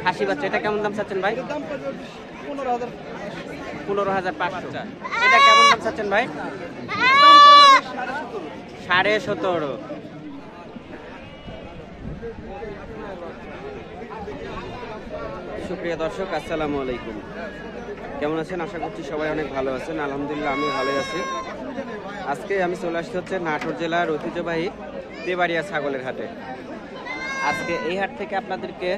খাসি বাচ্চা, এটা কেমন দাম চাচ্ছেন ভাই? 15,500। এটা কেমন দাম চাচ্ছেন ভাই? 17.5। সুপ্রিয় দর্শক, আসসালামু আলাইকুম। কেমন আছেন? আশা করছি সবাই অনেক ভালো আছেন। আলহামদুলিল্লাহ আমি ভালোই আছি। আজকে আমি চলে আসতে হচ্ছে নাটোর জেলার ঐতিহ্যবাহী তেবাড়িয়া ছাগলের হাটে। আজকে এই হাট থেকে আপনাদেরকে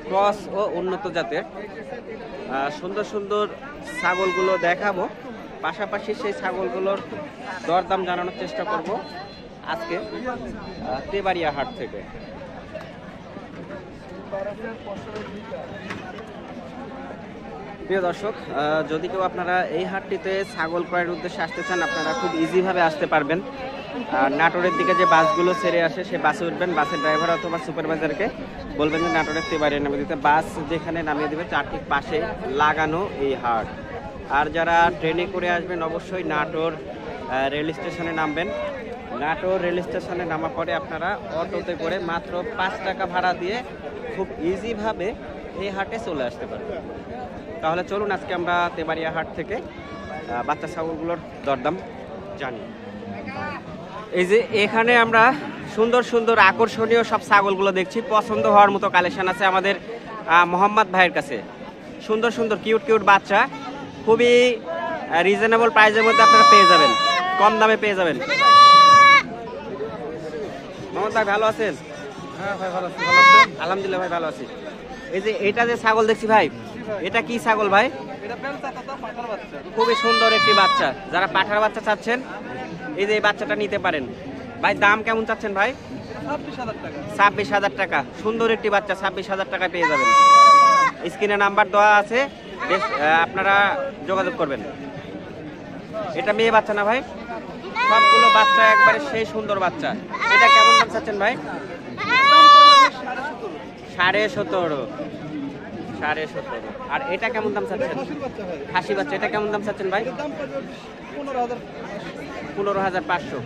ক্রস ও উন্নত জাতের সুন্দর সুন্দর ছাগলগুলো দেখাবো, পাশাপাশি সেই ছাগলগুলোর দরদাম জানানোর চেষ্টা করব আজকে তেবাড়িয়া হাট থেকে। প্রিয় দর্শক, যদি কেউ আপনারা এই হাটটিতে ছাগল ক্রয়ের উদ্দেশ্যে আসতে চান, আপনারা খুব ইজিভাবে আসতে পারবেন। নাটোরের দিকে যে বাসগুলো ছেড়ে আসে সেই বাসে উঠবেন, বাসের ড্রাইভার অথবা সুপারভাইজারকে বলবেন যে নাটোরের তেবাড়িয়া নামিয়ে দিতে। বাস যেখানে নামিয়ে দেবে তার ঠিক পাশে লাগানো এই হাট। আর যারা ট্রেনে করে আসবেন অবশ্যই নাটোর রেল স্টেশনে নামবেন। নাটোর রেল স্টেশনে নামার পরে আপনারা অটোতে করে মাত্র 5 টাকা ভাড়া দিয়ে খুব ইজিভাবে এই হাটে চলে আসতে পারবেন। তাহলে চলুন আজকে আমরা তেবাড়িয়া হাট থেকে বাচ্চা ছাগলগুলোর দরদাম জানি। এই যে এখানে আমরা সুন্দর সুন্দর আকর্ষণীয় সব ছাগলগুলো দেখছি, পছন্দ হওয়ার মতো কালেকশন আছে আমাদের মোহাম্মদ ভাইয়ের কাছে। সুন্দর সুন্দর কিউট কিউট বাচ্চা খুবই রিজনেবল প্রাইসের মধ্যে আপনারা পেয়ে যাবেন, কম দামে পেয়ে যাবেন। মোহাম্মদ ভাই ভালো আছেন? হ্যাঁ ভাই ভালো আছি। ভালো আছেন? আলহামদুলিল্লাহ ভাই ভালো আছি। এই যে এটা যে ছাগল দেখছি ভাই, এটা কি ছাগল ভাই? এটা পেলচা তো পাঠার বাচ্চা। খুবই সুন্দর একটি বাচ্চা। যারা পাঠার বাচ্চা চাচ্ছেন এই যে এই বাচ্চাটা নিতে পারেন। ভাই দাম কেমন চাচ্ছেন ভাই? 26,000 টাকা। 26,000 টাকা। সুন্দর একটি বাচ্চা 26,000 টাকায় পেয়ে যাবেন। স্ক্রিনে নাম্বার দেওয়া আছে, আপনারা যোগাযোগ করবেন। এটা মেয়ে বাচ্চা না ভাই? সবগুলো বাচ্চা একবারে সেই সুন্দর বাচ্চা। এটা কেমন দাম চাচ্ছেন ভাই? 17.5। আর এটা কেমন দাম চাচ্ছেন? খাসি বাচ্চা, এটা কেমন দাম চাচ্ছেন ভাই? 15,500।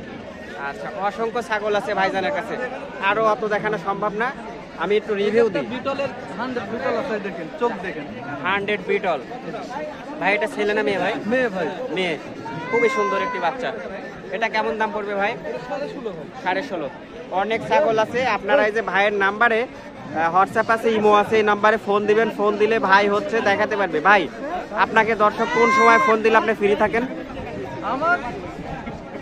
আচ্ছা, অসংখ্য ছাগল আছে ভাইজানের কাছে, আরো অত দেখানো সম্ভব না, আমি একটু রিভিউ দিই। বিটলের 100 বিটল আছে, দেখেন চোখ দেখেন। 100 বিটল। ভাই এটা ছেলে না মেয়ে ভাই? মেয়ে ভাই। মেয়ে। খুবই সুন্দর একটি বাচ্চা। এটা কেমন দাম পড়বে ভাই? 16.5। অনেক ছাগল আছে। আপনারা এই যে ভাইয়ের নাম্বারে হোয়াটসঅ্যাপ আছে, ইমো আছে, এই নাম্বারে ফোন দিবেন। ফোন দিলে ভাই হচ্ছে দেখাতে পারবে। ভাই আপনাকে দর্শক কোন সময় ফোন দিলে আপনি ফ্রি থাকেন? আমার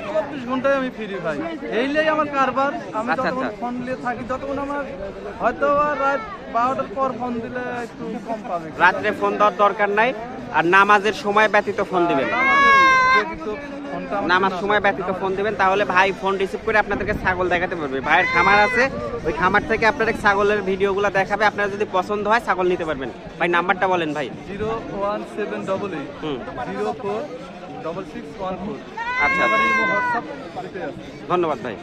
24 ঘন্টায় আমি ফ্রি ভাই, এইলেই আমার কারবার। আমি আচ্ছা, যতক্ষণ আচ্ছা। ফোন নিয়ে থাকি, যতক্ষণ আমার হয়তো রাত 12টার পর ফোন দিলে একটু কম পাবে। রাত্রে ফোন দেওয়ার দরকার নাই, আর নামাজের সময় ব্যতীত ফোন দিবেন। নামাজ সময় ব্যতীত ফোন দিবেন, তাহলে ভাই ফোন রিসিভ করে আপনাদেরকে ছাগল দেখাতে পারবে। ভাইয়ের খামার আছে, ওই খামার থেকে আপনাদের ছাগলের ভিডিওগুলো দেখাবে। আপনারা যদি পছন্দ হয় ছাগল নিতে পারবেন। ভাই নাম্বারটা বলেন ভাই। 01788 046614। আচ্ছা, হোয়াটসঅ্যাপ দিতে আছে। ধন্যবাদ ভাই।